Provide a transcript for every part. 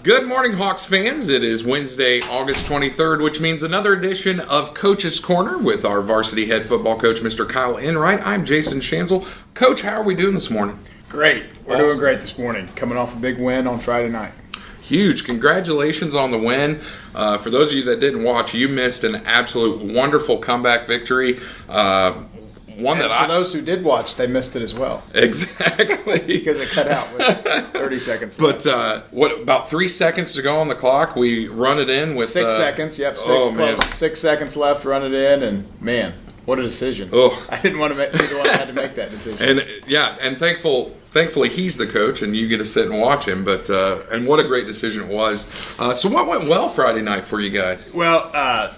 Good morning, Hawks fans. It is Wednesday, August 23rd, which means another edition of Coach's Corner with our varsity head football coach, Mr. Coach Enright. I'm Jason Schanzel. Coach, how are we doing this morning? Great. We're doing great this morning. Coming off a big win on Friday night. Huge. Congratulations on the win. For those of you that didn't watch, you missed an absolute wonderful comeback victory. For those who did watch, they missed it as well. Exactly. Because it cut out with 30 seconds left. But about 3 seconds to go on the clock, we run it in with 6 seconds. Yep, 6 seconds left, run it in, and man, what a decision. Oh. I didn't want to be the one that had to make that decision. And thankfully he's the coach and you get to sit and watch him. But and what a great decision it was. So what went well Friday night for you guys? Well,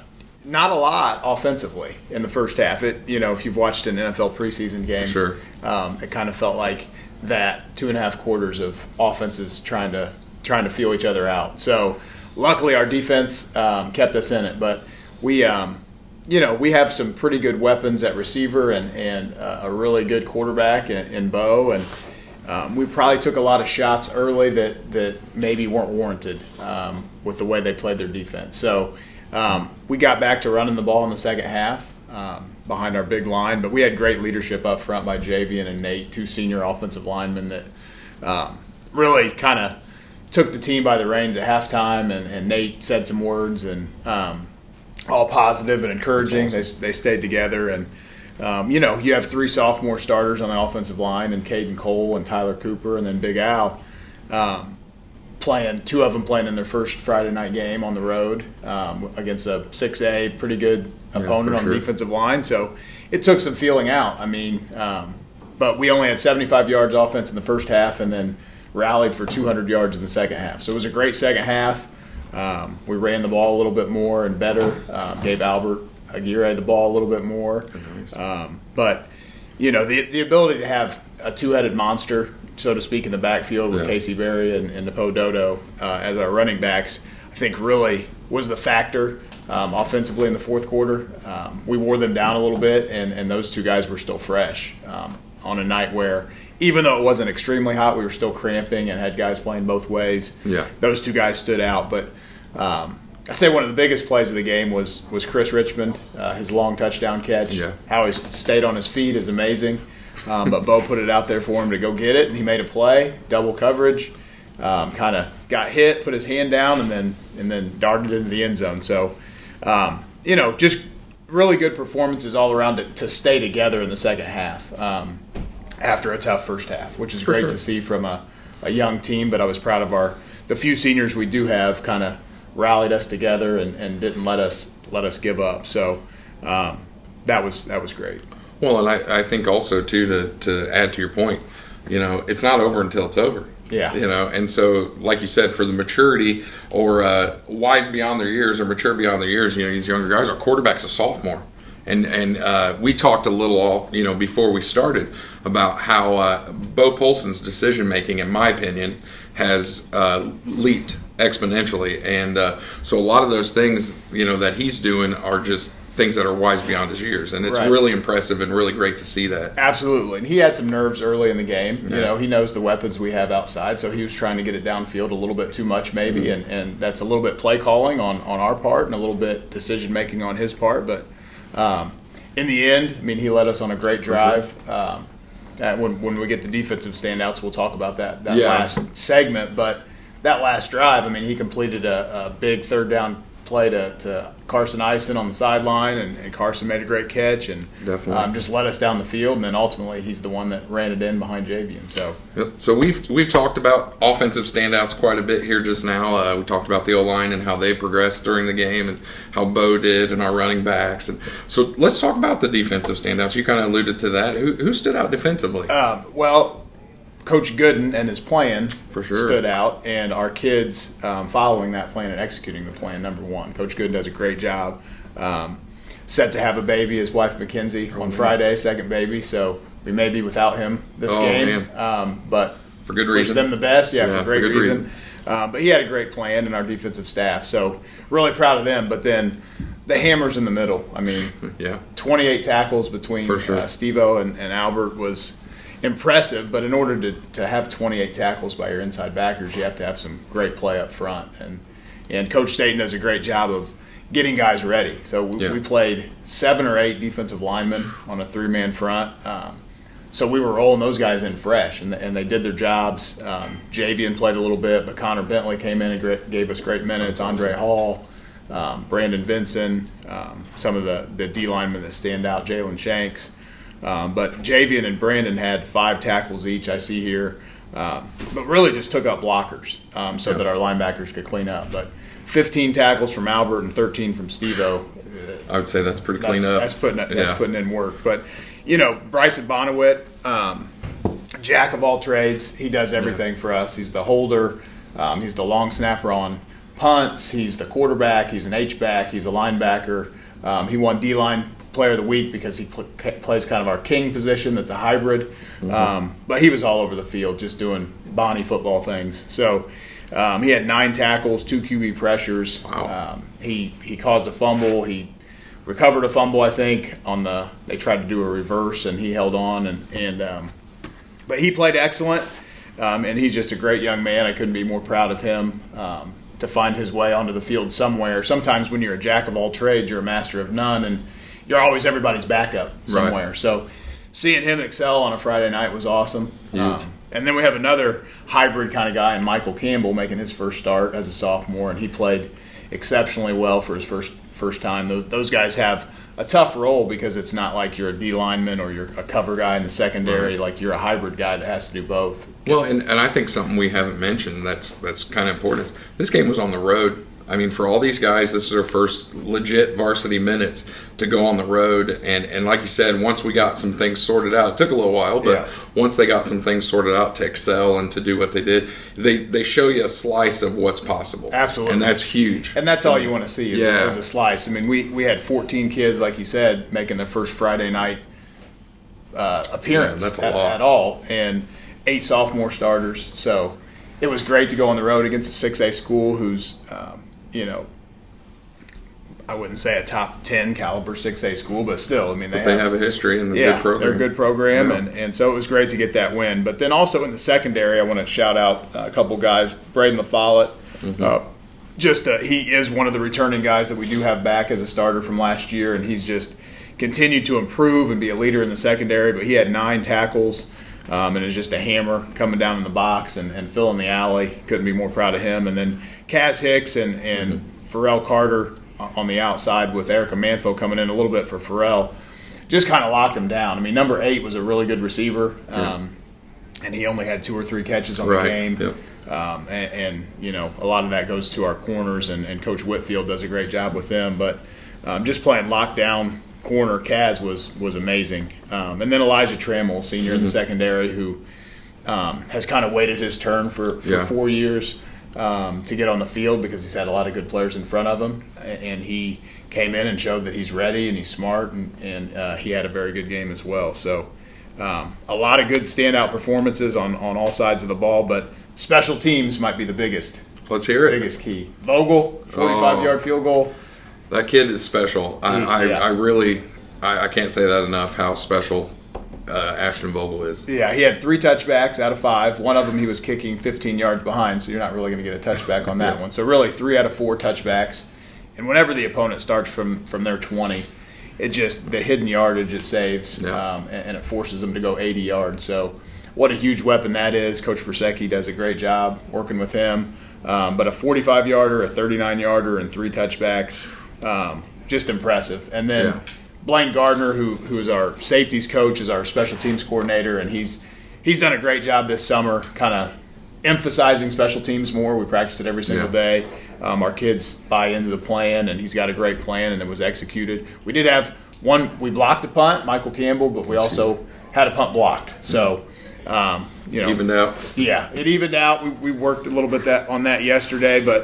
not a lot offensively in the first half. If you've watched an NFL preseason game, sure. It kind of felt like that 2.5 quarters of offenses trying to feel each other out. So luckily our defense kept us in it, but we have some pretty good weapons at receiver and a really good quarterback in Bo, and we probably took a lot of shots early that maybe weren't warranted with the way they played their defense. So we got back to running the ball in the second half behind our big line, but we had great leadership up front by Javian and Nate, two senior offensive linemen that really kind of took the team by the reins at halftime, and Nate said some words and all positive and encouraging. Awesome. They stayed together, and you have 3 sophomore starters on the offensive line, and Caden Cole and Tyler Cooper, and then Big Al. Two of them playing in their first Friday night game on the road against a 6A, pretty good opponent on the defensive line. So it took some feeling out. But we only had 75 yards offense in the first half and then rallied for 200 yards in the second half. So it was a great second half. We ran the ball a little bit more and better. Gave Halbert Aguirre the ball a little bit more. Nice. But the ability to have a two-headed monster, so to speak, in the backfield with Casey Berry and Napo Dodo as our running backs, I think really was the factor offensively in the fourth quarter. We wore them down a little bit, and those two guys were still fresh on a night where, even though it wasn't extremely hot, we were still cramping and had guys playing both ways. Yeah. Those two guys stood out. But I'd say one of the biggest plays of the game was Chris Richmond, his long touchdown catch. Yeah. How he stayed on his feet is amazing. But Bo put it out there for him to go get it, and he made a play, double coverage, kind of got hit, put his hand down, and then darted into the end zone. So, just really good performances all around to stay together in the second half after a tough first half, which is great to see from a young team. But I was proud of the few seniors we do have kind of rallied us together and didn't let us give up. So that was great. Well, and I think also, too, to add to your point, it's not over until it's over. Yeah. And so, like you said, for the maturity or wise beyond their years or mature beyond their years, these younger guys, our quarterback's a sophomore. And we talked a little, before we started about how Bo Polson's decision-making, in my opinion, has leaped exponentially. And so a lot of those things, that he's doing are just things that are wise beyond his years, and it's really impressive and really great to see that. Absolutely. And he had some nerves early in the game. Yeah. He knows the weapons we have outside, so he was trying to get it downfield a little bit too much maybe, and that's a little bit play calling on our part and a little bit decision making on his part. But in the end, he led us on a great drive. When we get the defensive standouts, we'll talk about that last segment. But that last drive, he completed a big third down play to Carson Eisen on the sideline, and Carson made a great catch and just led us down the field, and then ultimately he's the one that ran it in behind Javian. So we've talked about offensive standouts quite a bit here just now. We talked about the O-line and how they progressed during the game and how Bo did and our running backs. And so let's talk about the defensive standouts. You kind of alluded to that. Who stood out defensively? Coach Gooden and his plan for sure stood out, and our kids following that plan and executing the plan, number one. Coach Gooden does a great job. Set to have a baby, his wife Mackenzie, on Friday, second baby, so we may be without him this game. But for good reason. Wish them the best, for great reason. But he had a great plan, and our defensive staff, so really proud of them. But then the hammers in the middle. 28 tackles between Steve-O and Albert was – impressive. But in order to have 28 tackles by your inside backers, you have to have some great play up front. And Coach Staten does a great job of getting guys ready. So we played 7 or 8 defensive linemen on a 3-man front. So we were rolling those guys in fresh, and they did their jobs. Javian played a little bit, but Connor Bentley came in and gave us great minutes. Andre Hall, Brandon Vinson, some of the D linemen that stand out, Jalen Shanks. But Javian and Brandon had 5 tackles each, I see here, but really just took up blockers so that our linebackers could clean up. But 15 tackles from Albert and 13 from Steve-O. I would say that's pretty clean up. That's putting in work. But, Bryson Bonnewitt, jack of all trades. He does everything for us. He's the holder. He's the long snapper on punts. He's the quarterback. He's an H-back. He's a linebacker. He won D-line player of the week because he plays kind of our king position that's a hybrid. But he was all over the field just doing Bonnie football things. So he had 9 tackles, 2 QB pressures. Wow. He caused a fumble. He recovered a fumble, I think, they tried to do a reverse, and he held on. But he played excellent, and he's just a great young man. I couldn't be more proud of him to find his way onto the field somewhere. Sometimes when you're a jack of all trades, you're a master of none, and you're always everybody's backup somewhere. Right. So seeing him excel on a Friday night was awesome. And then we have another hybrid kind of guy in Michael Campbell making his first start as a sophomore, and he played exceptionally well for his first time. Those guys have a tough role because it's not like you're a D lineman or you're a cover guy in the secondary. Right. Like you're a hybrid guy that has to do both. Well, and I think something we haven't mentioned that's kind of important. This game was on the road. I mean, for all these guys, this is their first legit varsity minutes to go on the road. And like you said, once we got some things sorted out, it took a little while, but once they got some things sorted out to excel and to do what they did, they show you a slice of what's possible. Absolutely. And that's huge. And that's all you want to see is a slice. I mean, we had 14 kids, like you said, making their first Friday night appearance at all, and 8 sophomore starters. So it was great to go on the road against a 6A school who's I wouldn't say a top 10 caliber 6A school, but still, I mean, they have a history and a good program. They're a good program, and so it was great to get that win. But then also in the secondary, I want to shout out a couple guys. Braden LaFollette, he is one of the returning guys that we do have back as a starter from last year, and he's just continued to improve and be a leader in the secondary. But he had 9 tackles. And is just a hammer coming down in the box and filling the alley. Couldn't be more proud of him. And then Kaz Hicks and Pharrell Carter on the outside with Erica Manfo coming in a little bit for Pharrell just kind of locked him down. I mean, number 8 was a really good receiver, and he only had 2 or 3 catches on the game. Yep. And a lot of that goes to our corners, and Coach Whitfield does a great job with them. But just playing lockdown corner, Kaz was amazing. And then Elijah Trammell, senior in the secondary, who has kind of waited his turn for 4 years to get on the field because he's had a lot of good players in front of him. And he came in and showed that he's ready and he's smart, and he had a very good game as well. So a lot of good standout performances on all sides of the ball, but special teams might be the biggest. Let's hear it. Biggest key. Vogel, 45-yard field goal. That kid is special. I can't say that enough, how special Ashton Vogel is. Yeah, he had 3 touchbacks out of 5. One of them he was kicking 15 yards behind, so you're not really going to get a touchback on that one. So really 3 out of 4 touchbacks. And whenever the opponent starts from their 20, it just the hidden yardage it saves, and it forces them to go 80 yards. So what a huge weapon that is. Coach Persecki does a great job working with him. But a 45-yarder, a 39-yarder, and 3 touchbacks. Just impressive. And then Blaine Gardner, who is our safeties coach, is our special teams coordinator, and he's done a great job this summer kind of emphasizing special teams more. We practice it every single day. Our kids buy into the plan, and he's got a great plan, and it was executed. We did have we blocked a punt, Michael Campbell, but we also had a punt blocked. So, evened out. Yeah, it evened out. We worked a little bit on that yesterday, but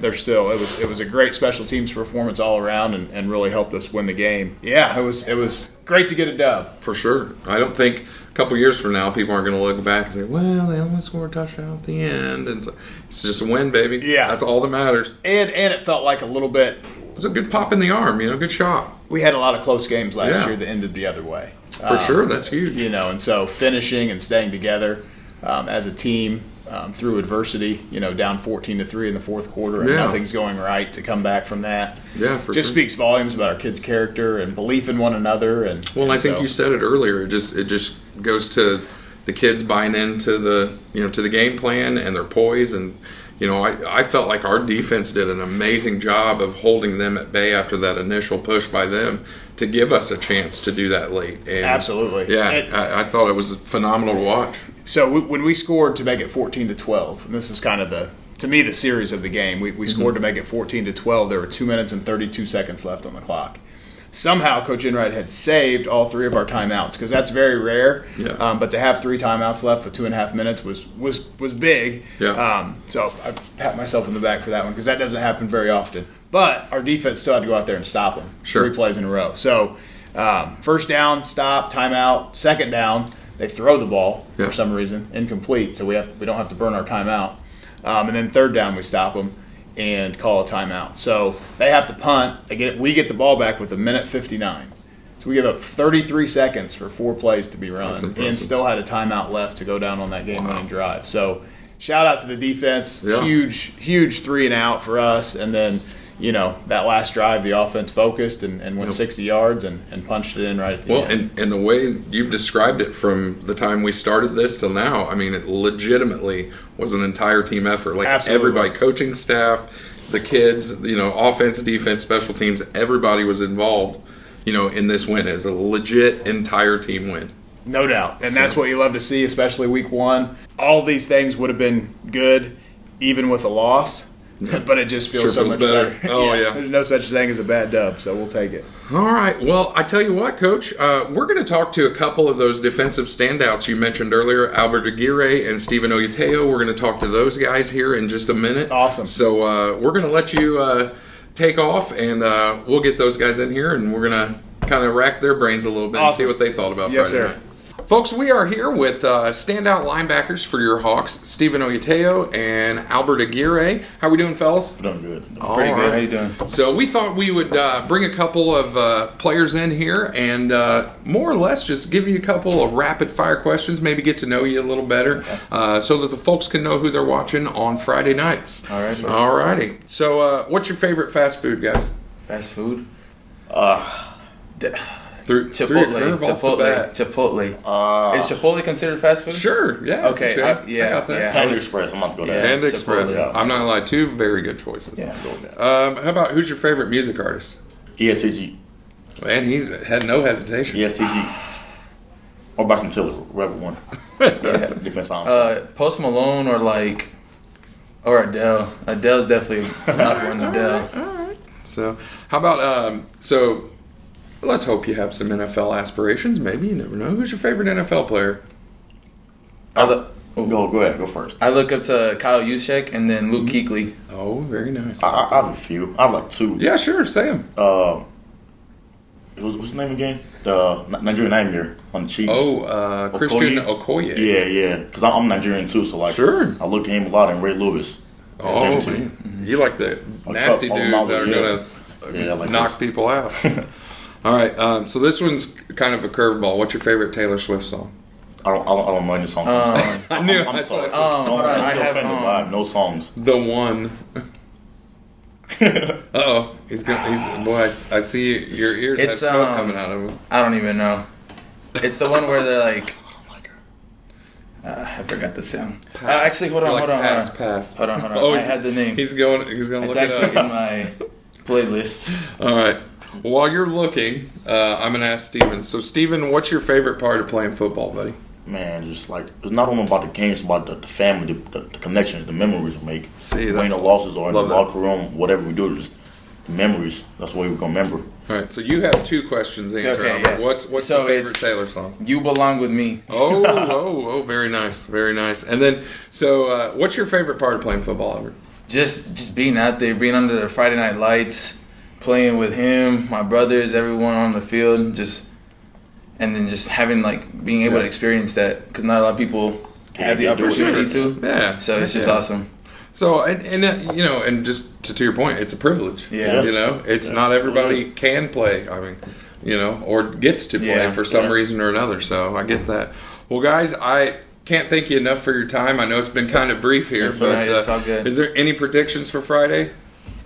it was a great special teams performance all around, and really helped us win the game. Yeah, it was great to get a dub. For sure. I don't think a couple years from now people aren't going to look back and say, well, they only scored a touchdown at the end. And it's just a win, baby. Yeah. That's all that matters. And it felt like a little bit. It was a good pop in the arm, good shot. we had a lot of close games last year that ended the other way. For sure, that's huge. And so finishing and staying together as a team through adversity, down 14-3 in the fourth quarter and nothing's going right, to come back from that. Yeah, for just speaks volumes about our kids' character and belief in one another. And I think you said it earlier. It just goes to the kids buying into the to the game plan and their poise. And I felt like our defense did an amazing job of holding them at bay after that initial push by them to give us a chance to do that late. And absolutely. Yeah, I thought it was phenomenal to watch. So when we scored to make it 14-12, and this is kind of to me the series of the game, we scored to make it 14-12. There were 2 minutes and 32 seconds left on the clock. Somehow Coach Enright had saved all 3 of our timeouts, because that's very rare. Yeah. But to have 3 timeouts left with 2.5 minutes was big. Yeah. So I pat myself in the back for that one, because that doesn't happen very often. But our defense still had to go out there and stop them. Sure. 3 plays in a row. So first down, stop, timeout. Second down, they throw the ball for some reason, incomplete. So we don't have to burn our timeout. And then third down, we stop them and call a timeout. So they have to punt. We get the ball back with 1:59. So we give up 33 seconds for 4 plays to be run, and still had a timeout left to go down on that game-winning drive. So shout out to the defense. Yeah. Huge 3 and out for us. And then that last drive, the offense focused and went 60 yards and punched it in right at the end. And the way you've described it from the time we started this till now, I mean, it legitimately was an entire team effort. Like Absolutely. Everybody, coaching staff, the kids, offense, defense, special teams, everybody was involved, in this win. As a legit entire team win. No doubt. And that's what you love to see, especially week 1. All these things would have been good even with a loss. But it just feels so much better. Oh, yeah. There's no such thing as a bad dub, so we'll take it. All right. Well, I tell you what, Coach, we're going to talk to a couple of those defensive standouts you mentioned earlier, Halbert Aguirre and Stephen Oyatayo. We're going to talk to those guys here in just a minute. Awesome. So we're going to let you take off, and we'll get those guys in here, and we're going to kind of rack their brains a little bit and see what they thought about Friday night. Folks, we are here with standout linebackers for your Hawks, Stephen Oyatayo and Halbert Aguirre. How are we doing, fellas? Doing good. Pretty good. How you doing? So we thought we would bring a couple of players in here and more or less just give you a couple of rapid-fire questions, maybe get to know you a little better so that the folks can know who they're watching on Friday nights. All right. All righty. So what's your favorite fast food, guys? Fast food? Chipotle. Is Chipotle considered fast food? Sure, yeah. Okay, I got that. Panda Express, I'm about to go there. Panda Express. Chipotle. I'm not gonna lie, 2 very good choices. Yeah, go with that. How about who's your favorite music artist? ESTG. And he had no hesitation. ESTG. Or Bryson Tiller, whoever one. Depends on. Post Malone or Adele. Adele's definitely top one. Adele. All right. So how about let's hope you have some NFL aspirations. Maybe, you never know. Who's your favorite NFL player? Go ahead. Go first. I look up to Kyle Juszczyk and then Luke Kuechly. Oh, very nice. I have a few. I have like 2. Yeah, sure. Say them. What's his name again? The Nigerian Nightmare on the Chiefs. Oh, Christian Okoye. Yeah. Because I'm Nigerian too, so sure. I look at him a lot, and Ray Lewis. Oh, you like the nasty dudes that are going to knock people out. All right, so this one's kind of a curveball. What's your favorite Taylor Swift song? I don't know any songs. I knew it. I'm sorry. I have offended by no songs. The one. Uh-oh. Boy, I see your ears have smoke coming out of them. I don't even know. It's the one where they're like... I forgot the sound. Actually, hold on. Pass. Hold on. Oh, I had the name. He's going to look it up. It's actually in my playlist. All right. While you're looking, I'm going to ask Steven. So, Steven, what's your favorite part of playing football, buddy? Man, just like, it's not only about the games, it's about the family, the connections, the memories we make. See, winning the losses or in the locker room, whatever we do, just the memories. That's what we're going to remember. All right, so you have 2 questions to answer. Okay, yeah. What's your favorite Taylor song? You Belong With Me. Oh, very nice, very nice. And then, so what's your favorite part of playing football, Albert? Just being out there, being under the Friday night lights, playing with him, my brothers, everyone on the field, and then just having being able to experience that, because not a lot of people have the opportunity to. Yeah. So it's just awesome. So and just to your point, it's a privilege. Yeah. It's not everybody can play. I mean, or gets to play for some reason or another. So I get that. Well, guys, I can't thank you enough for your time. I know it's been kind of brief here, but it's all good. Is there any predictions for Friday?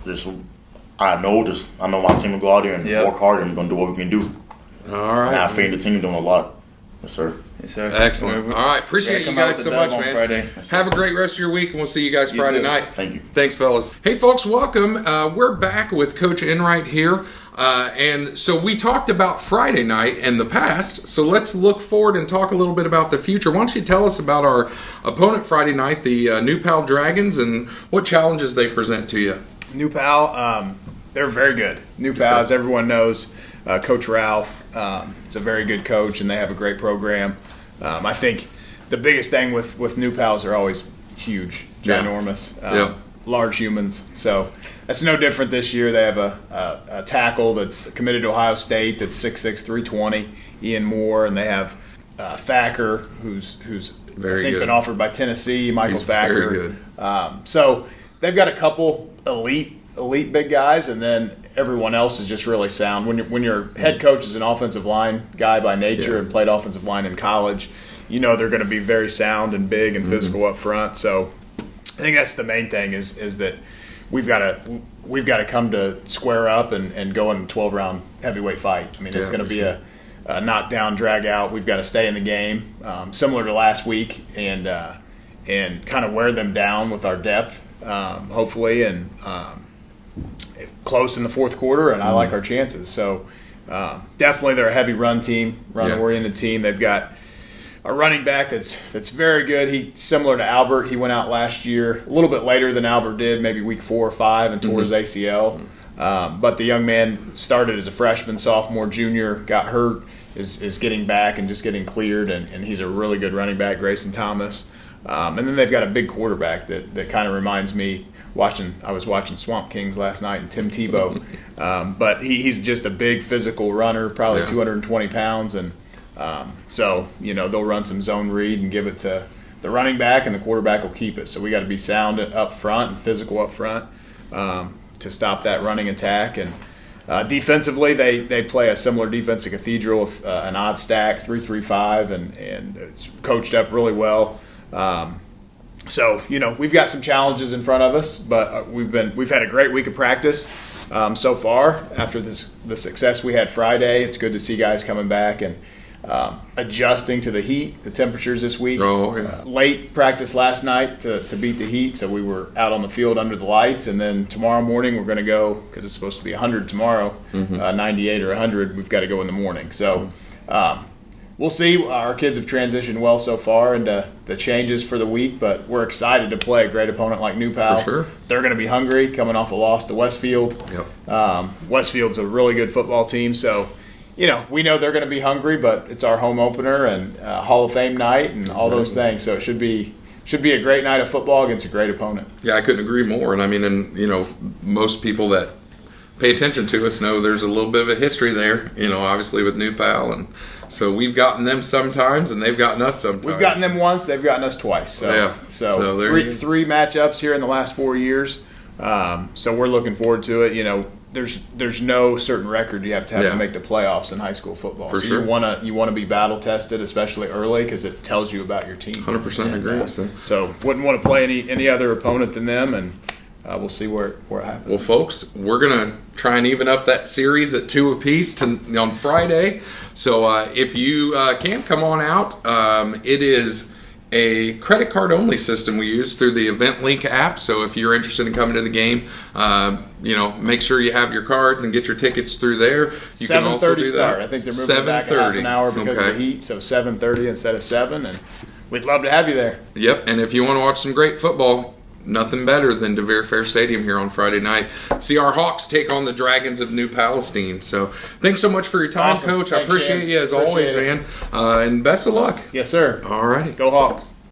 I know my team will go out there and work hard, and we're gonna do what we can do. All right. And I think the team doing a lot. Yes, sir. Yes, sir. Excellent. All right. Appreciate you guys so much, man. Friday. Have a great rest of your week, and we'll see you guys Friday night. Thank you. Thanks, fellas. Hey, folks, welcome. We're back with Coach Enright here. And so we talked about Friday night and the past, so let's look forward and talk a little bit about the future. Why don't you tell us about our opponent Friday night, the New Pal Dragons, and what challenges they present to you? New Pal, they're very good. New Pal, as everyone knows, Coach Ralph is a very good coach, and they have a great program. I think the biggest thing with New Pals are always huge, ginormous, large humans. So that's no different this year. They have a tackle that's committed to Ohio State that's 6'6", 320, Ian Moore, and they have Thacker, who's very I think good. Been offered by Tennessee, Michael He's Thacker. very good. So they've got a couple elite big guys, and then everyone else is just really sound. When your head coach is an offensive line guy by nature and played offensive line in college, they're going to be very sound and big and physical up front. So I think that's the main thing is that we've got to come to square up and go in a 12-round heavyweight fight. I mean, it's going to be a knockdown, drag out. We've got to stay in the game, similar to last week, and kind of wear them down with our depth, hopefully, and close in the fourth quarter. And I like our chances. So definitely, they're a heavy run team, run-oriented team. They've got a running back that's very good. He's similar to Albert. He went out last year a little bit later than Albert did, maybe week 4 or 5, and tore his ACL. But the young man started as a freshman, sophomore, junior, got hurt, is getting back and just getting cleared, and he's a really good running back, Grayson Thomas. And then they've got a big quarterback that kind of reminds me. I was watching Swamp Kings last night, and Tim Tebow. But he's just a big physical runner, probably 220 pounds, and so they'll run some zone read and give it to the running back, and the quarterback will keep it. So we got to be sound up front and physical up front to stop that running attack. And defensively, they play a similar defense to Cathedral with an odd stack, 3-3-5, and it's coached up really well. So we've got some challenges in front of us, but we've had a great week of practice so far. After the success we had Friday, it's good to see guys coming back and adjusting to the heat, the temperatures this week. Late practice last night to beat the heat, so we were out on the field under the lights, and then tomorrow morning we're going to go, because it's supposed to be 100 tomorrow, 98 or 100, we've got to go in the morning. So we'll see. Our kids have transitioned well so far into the changes for the week, but we're excited to play a great opponent like New Pal. For sure. They're going to be hungry, coming off a loss to Westfield. Westfield's a really good football team, so we know they're going to be hungry, but it's our home opener and Hall of Fame night and all those things, so it should be a great night of football against a great opponent. Yeah, I couldn't agree more. And I mean, most people that pay attention to us know there's a little bit of a history there, obviously with New Pal, and so we've gotten them sometimes, and they've gotten us sometimes. We've gotten them once; they've gotten us twice. So three matchups here in the last 4 years. So we're looking forward to it. There's no certain record you have to make the playoffs in high school football. For so sure. you want to be battle tested, especially early, because it tells you about your team. 100% agree. So wouldn't want to play any other opponent than them, and we'll see where it happens. Well, folks, we're going to try and even up that series at 2 apiece on Friday. So if you can come on out, it is a credit card only system we use through the Event Link app. So if you're interested in coming to the game, make sure you have your cards and get your tickets through there. You can also do start. that. I think they're moving back a half an hour because of the heat, so 7:30 instead of 7, and we'd love to have you there. Yep, and if you want to watch some great football, nothing better than DeVere Fair Stadium here on Friday night. See our Hawks take on the Dragons of New Palestine. So thanks so much for your time, Awesome. Coach. Thanks, I appreciate you as always, man. And best of luck. Yes, sir. All righty. Go Hawks.